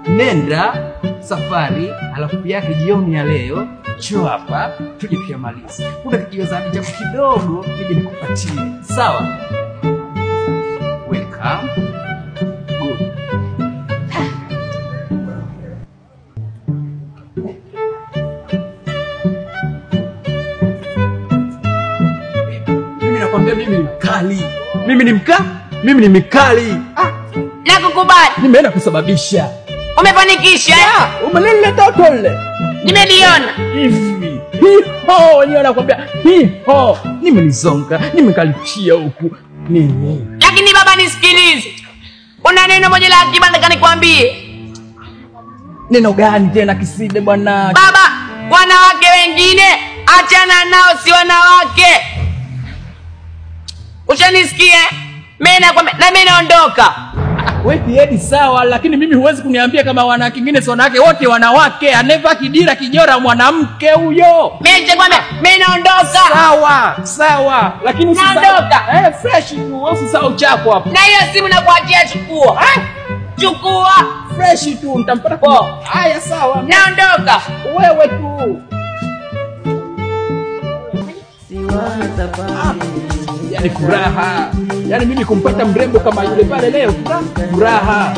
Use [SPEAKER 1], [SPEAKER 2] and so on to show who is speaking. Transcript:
[SPEAKER 1] Nenda safari, alafu yake jioni ya leo njoo hapa tuje tuyamalize. Kuna kijiwezani japo kidogo nije nikupatie. Sawa? Welcome. Good. Mimi nakwambia mimi ni mkali. Mimi ni mkali.
[SPEAKER 2] Nakukubali.
[SPEAKER 1] Nimeenda kusababisha.
[SPEAKER 2] Umefanikisha?
[SPEAKER 1] Umeleta tole.
[SPEAKER 2] Nimeliona.
[SPEAKER 1] Hivi. Hiho, wenyewe nakwambia. Hiho. Nimelizonga, nimekalipia huku. Nini?
[SPEAKER 2] Lakini baba nisikilize. Una neno moja la akiba nataka nikwambie.
[SPEAKER 1] Neno gani tena Kiside bwana?
[SPEAKER 2] Baba, wanawake wengine achana nao, si wanawake. Ushanisikia? Mimi nakwambia na mimi naondoka.
[SPEAKER 1] Wewe hedi sawa, lakini mimi huwezi kuniambia kama wanawake wengine si wanawake, wote wanawake. Aneva kidira kijora mwanamke huyo.
[SPEAKER 2] Mimi nakwambia mimi naondoka.
[SPEAKER 1] Sawa. Lakini
[SPEAKER 2] naondoka.
[SPEAKER 1] Fresh tu, usisahau chako hapo.
[SPEAKER 2] Na hiyo simu nakuachia, chukua. Chukua.
[SPEAKER 1] Fresh tu, nitampata kwa. Haya sawa.
[SPEAKER 2] Naondoka.
[SPEAKER 1] Wewe tu. Yani furaha. Yani mimi kumpata mrembo kama yule pale leo, furaha.